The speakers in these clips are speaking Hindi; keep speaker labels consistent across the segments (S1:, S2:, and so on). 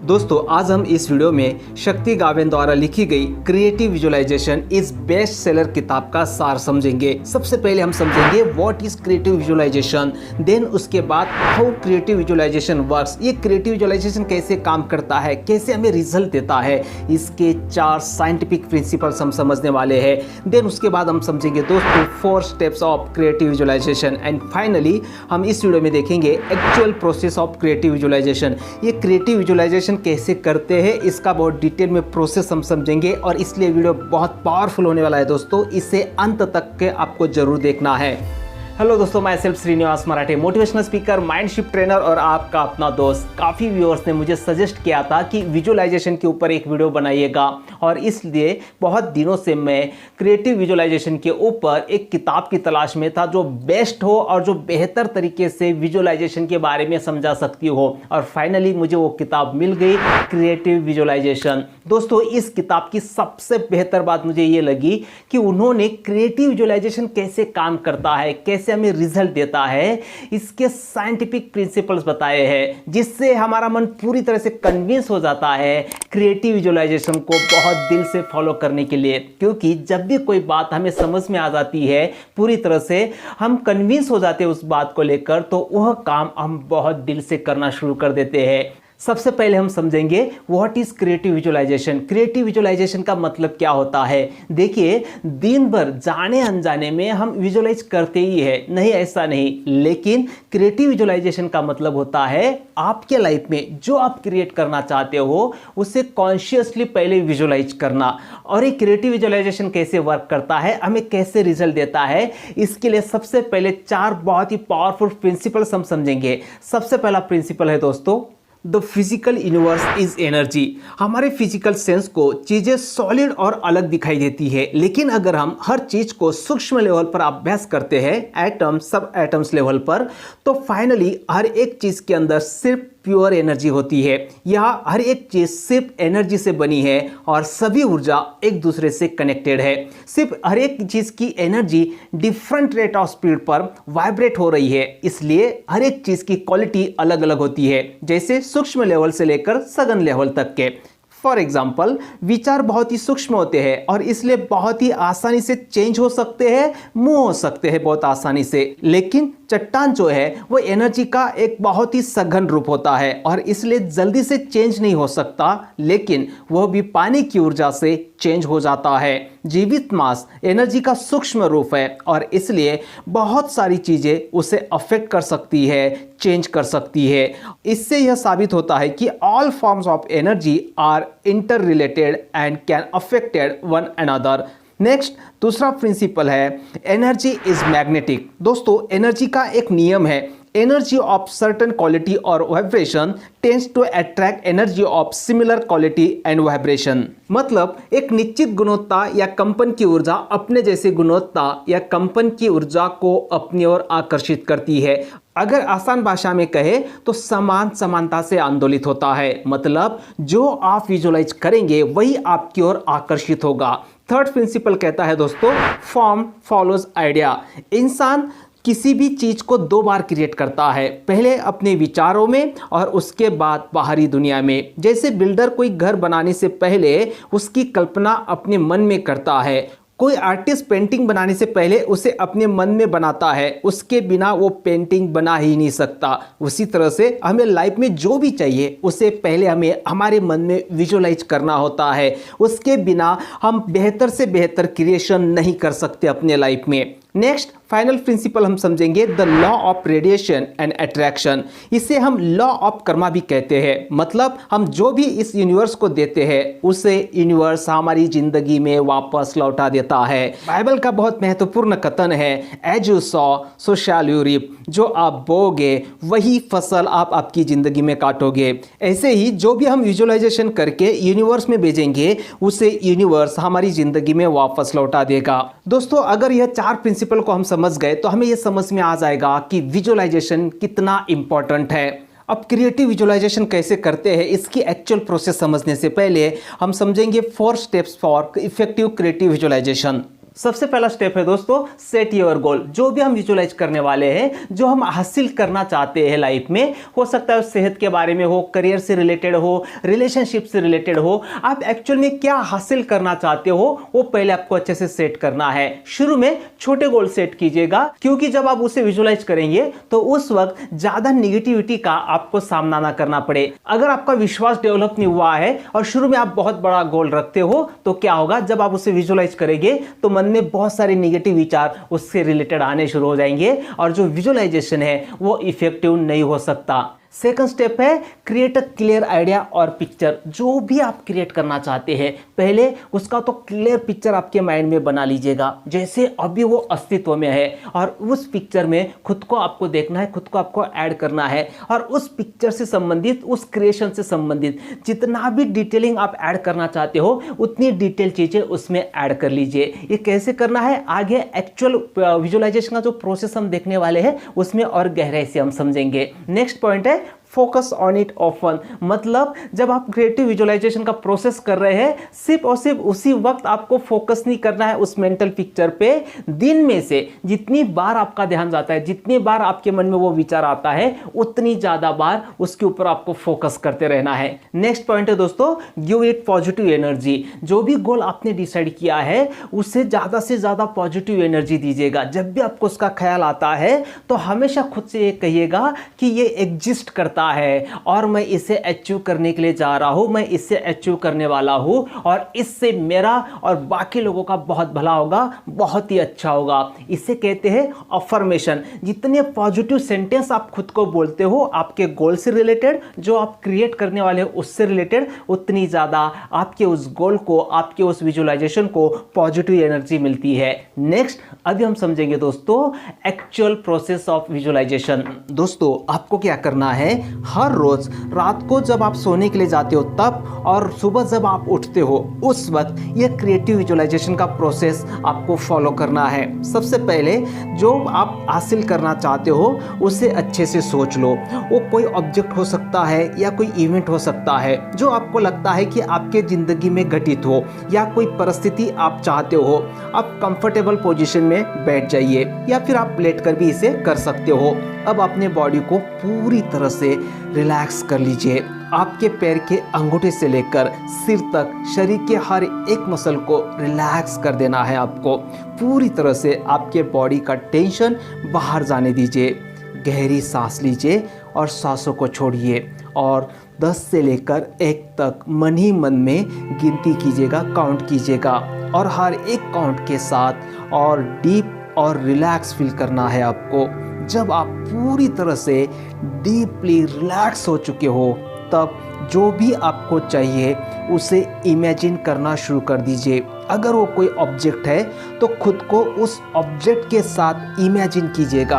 S1: दोस्तों आज हम इस वीडियो में शक्ति गावेन द्वारा लिखी गई क्रिएटिव विजुअलाइजेशन इस बेस्ट सेलर किताब का सार समझेंगे। सबसे पहले हम समझेंगे what is creative visualization, then उसके बाद हाउ क्रिएटिव विजुअलाइजेशन वर्क्स, ये क्रिएटिव विजुअलाइजेशन कैसे काम करता है, कैसे हमें रिजल्ट देता है, इसके 4 साइंटिफिक प्रिंसिपल्स हम समझने वाले हैं। देन उसके बाद हम समझेंगे दोस्तों 4 steps of creative visualization and finally हम इस वीडियो में देखेंगे actual process of creative visualization. ये क्रिएटिव विजुअलाइजेशन कैसे करते हैं इसका बहुत डिटेल में प्रोसेस हम समझेंगे और इसलिए वीडियो बहुत पावरफुल होने वाला है दोस्तों, इसे अंत तक के आपको जरूर देखना है। हेलो दोस्तों, मैं सेल्फ श्रीनिवास मराठे, मोटिवेशनल स्पीकर, माइंडशिफ्ट ट्रेनर और आपका अपना दोस्त। काफ़ी व्यूअर्स ने मुझे सजेस्ट किया था कि विजुअलाइजेशन के ऊपर एक वीडियो बनाइएगा और इसलिए बहुत दिनों से मैं क्रिएटिव विजुअलाइजेशन के ऊपर एक किताब की तलाश में था जो बेस्ट हो और जो बेहतर तरीके से विजुअलाइजेशन के बारे में समझा सकती हो और फाइनली मुझे वो किताब मिल गई, क्रिएटिव विजुअलाइजेशन। दोस्तों इस किताब की सबसे बेहतर बात मुझे ये लगी कि उन्होंने क्रिएटिव विजुअलाइजेशन कैसे काम करता है, कैसे हमें रिजल्ट देता है, इसके साइंटिफिक प्रिंसिपल्स बताए हैं जिससे हमारा मन पूरी तरह से कन्विंस हो जाता है क्रिएटिव विजुअलाइजेशन को बहुत दिल से फॉलो करने के लिए। क्योंकि जब भी कोई बात हमें समझ में आ जाती है पूरी तरह से, हम कन्विंस हो जाते हैं उस बात को लेकर, तो वह काम हम बहुत दिल से करना शुरू कर देते हैं। सबसे पहले हम समझेंगे what is creative visualization. Creative visualization का मतलब क्या होता है। देखिए दिन भर जाने अनजाने में हम विजुअलाइज करते ही है, नहीं ऐसा नहीं, लेकिन क्रिएटिव विजुअलाइजेशन का मतलब होता है आपके लाइफ में जो आप क्रिएट करना चाहते हो उसे कॉन्शियसली पहले विजुअलाइज करना। और ये क्रिएटिव विजुअलाइजेशन कैसे वर्क करता है, हमें कैसे रिजल्ट देता है, इसके लिए सबसे पहले 4 बहुत ही पावरफुल प्रिंसिपल्स हम समझेंगे। सबसे पहला प्रिंसिपल है दोस्तों, the physical universe is energy. हमारे फिजिकल सेंस को चीज़ें सॉलिड और अलग दिखाई देती है, लेकिन अगर हम हर चीज़ को सूक्ष्म लेवल पर अभ्यास करते हैं, एटम सब एटम्स लेवल पर, तो फाइनली हर एक चीज़ के अंदर सिर्फ प्योर एनर्जी होती है। यह हर एक चीज़ सिर्फ एनर्जी से बनी है और सभी ऊर्जा एक दूसरे से कनेक्टेड है। सिर्फ हर एक चीज़ की energy different rate of speed पर वाइब्रेट हो रही है, इसलिए हर एक चीज़ की क्वालिटी अलग अलग होती है, जैसे सूक्ष्म लेवल से लेकर सघन लेवल तक के। फॉर एग्जाम्पल विचार बहुत ही सूक्ष्म होते हैं और इसलिए बहुत ही आसानी से चेंज हो सकते हैं, मूव हो सकते हैं बहुत आसानी से, लेकिन चट्टान जो है वो एनर्जी का एक बहुत ही सघन रूप होता है और इसलिए जल्दी से चेंज नहीं हो सकता, लेकिन वह भी पानी की ऊर्जा से चेंज हो जाता है। जीवित मास एनर्जी का सूक्ष्म रूप है और इसलिए बहुत सारी चीजें उसे अफेक्ट कर सकती है, चेंज कर सकती है। इससे यह साबित होता है कि all forms of energy are inter related and can affected one another. Next दूसरा प्रिंसिपल है एनर्जी इज मैग्नेटिक। दोस्तों एनर्जी का एक नियम है, एनर्जी ऑफ सर्टेन क्वालिटी और vibration tends to attract energy of similar quality and vibration. मतलब एक निश्चित गुणवत्ता या कंपन की ऊर्जा अपने जैसे गुणवत्ता या कंपन की ऊर्जा को अपनी ओर आकर्षित करती है। अगर आसान भाषा में कहे तो समान समानता से आंदोलित होता है, मतलब जो आप विजुअलाइज करेंगे वही आपकी ओर आकर्षित होगा। थर्ड प्रिंसिपल कहता है दोस्तों फॉर्म फॉलोज आइडिया। इंसान किसी भी चीज को 2 बार क्रिएट करता है, पहले अपने विचारों में और उसके बाद बाहरी दुनिया में। जैसे बिल्डर कोई घर बनाने से पहले उसकी कल्पना अपने मन में करता है, कोई आर्टिस्ट पेंटिंग बनाने से पहले उसे अपने मन में बनाता है, उसके बिना वो पेंटिंग बना ही नहीं सकता। उसी तरह से हमें लाइफ में जो भी चाहिए उसे पहले हमें हमारे मन में विजुअलाइज करना होता है, उसके बिना हम बेहतर से बेहतर क्रिएशन नहीं कर सकते अपने लाइफ में। नेक्स्ट फाइनल प्रिंसिपल हम समझेंगे the law of radiation and attraction. इसे हम लॉ ऑफ कर्मा भी कहते हैं, मतलब हम जो भी इस यूनिवर्स को देते हैं उसे यूनिवर्स हमारी जिंदगी में वापस लौटा देता है। बाइबल का बहुत महत्वपूर्ण कथन है as you sow so shall you reap. जो आप बोगे वही फसल आप आपकी जिंदगी में काटोगे। ऐसे ही जो भी हम विजुअलाइजेशन करके यूनिवर्स में भेजेंगे उसे यूनिवर्स हमारी जिंदगी में वापस लौटा देगा। दोस्तों अगर यह 4 प्रिंसिपल को हम समझ गए तो हमें यह समझ में आ जाएगा कि विजुअलाइजेशन कितना इंपॉर्टेंट है। अब क्रिएटिव विजुअलाइजेशन कैसे करते हैं इसकी एक्चुअल प्रोसेस समझने से पहले हम समझेंगे 4 steps for effective creative visualization. सबसे पहला स्टेप है दोस्तों, सेट योर गोल। जो भी हम विजुलाइज करने वाले हैं, जो हम हासिल करना चाहते हैं लाइफ में, हो सकता है सेहत के बारे में हो, करियर से रिलेटेड हो, रिलेशनशिप से रिलेटेड हो, आप एक्चुअल में क्या हासिल करना चाहते हो वो पहले आपको अच्छे से सेट करना है। शुरू में छोटे गोल सेट कीजिएगा, क्योंकि जब आप उसे विजुलाइज करेंगे तो उस वक्त ज्यादा निगेटिविटी का आपको सामना ना करना पड़े। अगर आपका विश्वास डेवलप नहीं हुआ है और शुरू में आप बहुत बड़ा गोल रखते हो तो क्या होगा, जब आप उसे विजुलाइज करेंगे तो मन में बहुत सारे नेगेटिव विचार उससे रिलेटेड आने शुरू हो जाएंगे और जो विजुलाइजेशन है वो इफेक्टिव नहीं हो सकता। सेकंड स्टेप है क्रिएट अ क्लियर आइडिया और पिक्चर। जो भी आप क्रिएट करना चाहते हैं पहले उसका तो क्लियर पिक्चर आपके माइंड में बना लीजिएगा, जैसे अभी वो अस्तित्व में है, और उस पिक्चर में खुद को आपको देखना है, खुद को आपको ऐड करना है, और उस पिक्चर से संबंधित, उस क्रिएशन से संबंधित जितना भी डिटेलिंग आप ऐड करना चाहते हो उतनी डिटेल चीजें उसमें ऐड कर लीजिए। ये कैसे करना है आगे एक्चुअल विजुअलाइजेशन का जो प्रोसेस हम देखने वाले हैं उसमें और गहराई से हम समझेंगे। नेक्स्ट पॉइंट है फोकस ऑन इट ऑफन। मतलब जब आप क्रिएटिव विजुअलाइजेशन का प्रोसेस कर रहे हैं, सिर्फ और सिर्फ उसी वक्त आपको फोकस नहीं करना है उस मेंटल पिक्चर पे। दिन में से जितनी बार आपका ध्यान जाता है, जितनी बार आपके मन में वो विचार आता है, उतनी ज्यादा बार उसके ऊपर आपको फोकस करते रहना है। नेक्स्ट पॉइंट है दोस्तों, गिव इट पॉजिटिव एनर्जी। जो भी गोल आपने डिसाइड किया है उससे ज्यादा पॉजिटिव एनर्जी दीजिएगा। जब भी आपको उसका ख्याल आता है तो हमेशा खुद से ये कहिएगा कि ये एग्जिस्ट करता है और मैं इसे अचीव करने के लिए जा रहा हूं, मैं इसे अचीव करने वाला हूं और इससे मेरा और बाकी लोगों का बहुत भला होगा, बहुत ही अच्छा होगा। इसे कहते हैं अफर्मेशन। जितने पॉजिटिव सेंटेंस आप खुद को बोलते हो आपके गोल से रिलेटेड, जो आप क्रिएट करने वाले हो उससे रिलेटेड, उतनी ज्यादा आपके उस गोल को, आपके उस विजुअलाइजेशन को पॉजिटिव एनर्जी मिलती है। नेक्स्ट अभी हम समझेंगे दोस्तों एक्चुअल प्रोसेस ऑफ विजुअलाइजेशन। दोस्तों आपको क्या करना है, हर रोज रात को जब आप सोने के लिए जाते हो तब और सुबह जब आप उठते हो उस वक्त ये क्रिएटिव विजुअलाइजेशन का प्रोसेस आपको फॉलो करना है। सबसे पहले जो आप हासिल करना चाहते हो उसे अच्छे से सोच लो। वो कोई ऑब्जेक्ट हो सकता है या कोई इवेंट हो सकता है जो आपको लगता है कि आपके जिंदगी में घटित हो, या कोई परिस्थिति आप चाहते हो। आप कंफर्टेबल पोजीशन में बैठ जाइए या फिर आप लेट कर भी इसे कर सकते हो। अब अपने बॉडी को पूरी तरह से रिलैक्स कर लीजिए। आपके पैर के अंगूठे से लेकर सिर तक शरीर के हर एक मसल को रिलैक्स कर देना है आपको। पूरी तरह से आपके बॉडी का टेंशन बाहर जाने दीजिए। गहरी सांस लीजिए और सांसों को छोड़िए और 10 से लेकर 1 तक मन ही मन में गिनती कीजिएगा, काउंट कीजिएगा, और हर एक काउंट के साथ और डीप और रिलैक्स फील करना है आपको। जब आप पूरी तरह से डीपली रिलैक्स हो चुके हो तब जो भी आपको चाहिए उसे इमेजिन करना शुरू कर दीजिए। अगर वो कोई ऑब्जेक्ट है तो खुद को उस ऑब्जेक्ट के साथ इमेजिन कीजिएगा।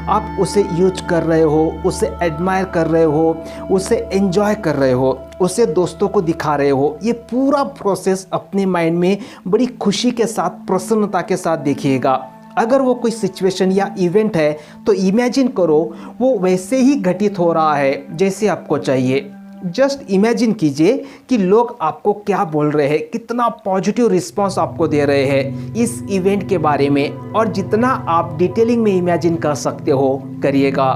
S1: आप उसे यूज कर रहे हो, उसे एडमायर कर रहे हो, उसे एंजॉय कर रहे हो, उसे दोस्तों को दिखा रहे हो। ये पूरा प्रोसेस अपने माइंड में बड़ी खुशी के साथ, प्रसन्नता के साथ देखिएगा। अगर वो कोई सिचुएशन या इवेंट है तो इमेजिन करो वो वैसे ही घटित हो रहा है जैसे आपको चाहिए। जस्ट इमेजिन कीजिए कि लोग आपको क्या बोल रहे हैं, कितना पॉजिटिव रिस्पांस आपको दे रहे हैं इस इवेंट के बारे में, और जितना आप डिटेलिंग में इमेजिन कर सकते हो करिएगा।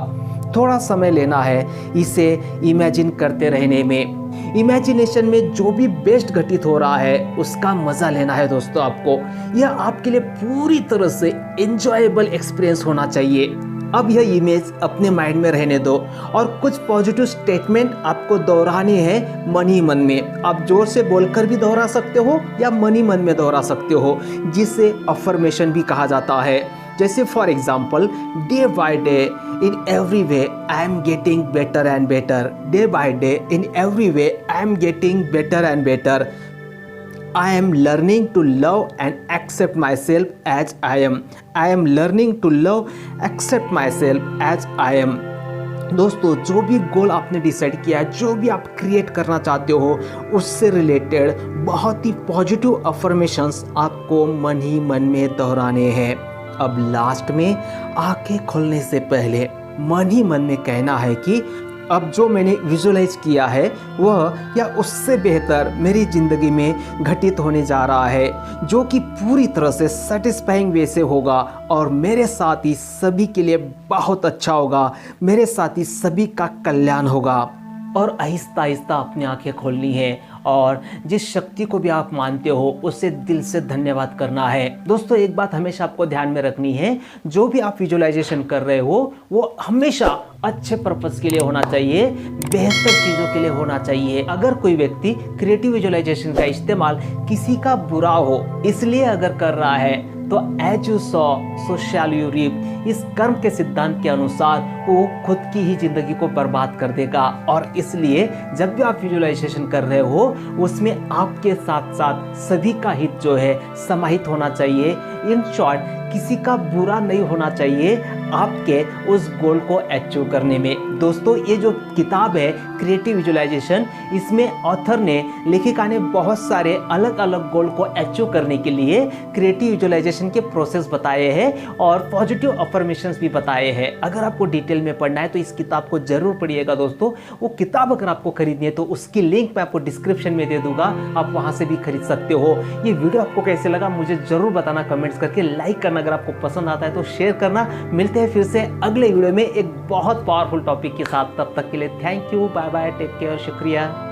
S1: थोड़ा समय लेना है इसे इमेजिन करते रहने में। इमेजिनेशन में जो भी बेस्ट घटित हो रहा है उसका मजा लेना है दोस्तों आपको। यह आपके लिए पूरी तरह से एंजॉयबल एक्सपीरियंस होना चाहिए। अब यह इमेज अपने माइंड में रहने दो और कुछ पॉजिटिव स्टेटमेंट आपको दोहराने हैं मन ही मन में। आप जोर से बोलकर भी दोहरा सकते हो या मन ही मन में दोहरा सकते हो, जिसे अफर्मेशन भी कहा जाता है। जैसे for example, day by day in every way I am getting better and better. Day by day in every way I am getting better and better. I am learning to love and accept myself as I am. I am learning to love, accept myself as I am. दोस्तों जो भी गोल आपने डिसाइड किया है, जो भी आप क्रिएट करना चाहते हो, उससे रिलेटेड बहुत ही पॉजिटिव अफर्मेशंस आपको मन ही मन में दोहराने हैं। अब लास्ट में आंखें खोलने से पहले मन ही मन में कहना है कि अब जो मैंने विजुलाइज किया है वह या उससे बेहतर मेरी ज़िंदगी में घटित होने जा रहा है, जो कि पूरी तरह से सेटिस्फाइंग वे से होगा और मेरे साथ ही सभी के लिए बहुत अच्छा होगा, मेरे साथ ही सभी का कल्याण होगा। और आहिस्ता आहिस्ता अपनी आंखें खोलनी है और जिस शक्ति को भी आप मानते हो उससे दिल से धन्यवाद करना है। दोस्तों एक बात हमेशा आपको ध्यान में रखनी है, जो भी आप विजुअलाइजेशन कर रहे हो वो हमेशा अच्छे पर्पस के लिए होना चाहिए, बेहतर चीज़ों के लिए होना चाहिए। अगर कोई व्यक्ति क्रिएटिव विजुअलाइजेशन का इस्तेमाल किसी का बुरा हो इसलिए अगर कर रहा है तो as you sow so shall you reap, इस कर्म के सिद्धांत के अनुसार वो खुद की ही जिंदगी को बर्बाद कर देगा। और इसलिए जब भी आप विजुअलाइजेशन कर रहे हो उसमें आपके साथ साथ सभी का हित जो है समाहित होना चाहिए। इन शॉर्ट किसी का बुरा नहीं होना चाहिए आपके उस गोल को अचीव करने में। दोस्तों ये जो किताब है क्रिएटिव विजुअलाइजेशन, इसमें ऑथर ने, लेखिका ने बहुत सारे अलग अलग गोल को अचीव करने के लिए क्रिएटिव विजुअलाइजेशन के प्रोसेस बताए हैं और पॉजिटिव अफर्मेशंस भी बताए हैं। अगर आपको डिटेल में पढ़ना है तो इस किताब को जरूर पढ़िएगा दोस्तों। वो किताब अगर आपको खरीदनी है तो उसकी लिंक मैं आपको डिस्क्रिप्शन में दे दूंगा, आप वहां से भी खरीद सकते हो। ये वीडियो आपको कैसे लगा मुझे जरूर बताना कमेंट्स करके, लाइक करना, अगर आपको पसंद आता है तो शेयर करना। मिलते हैं फिर से अगले वीडियो में एक बहुत पावरफुल टॉपिक के साथ, तब तक के लिए thank you, bye bye, take care, शुक्रिया।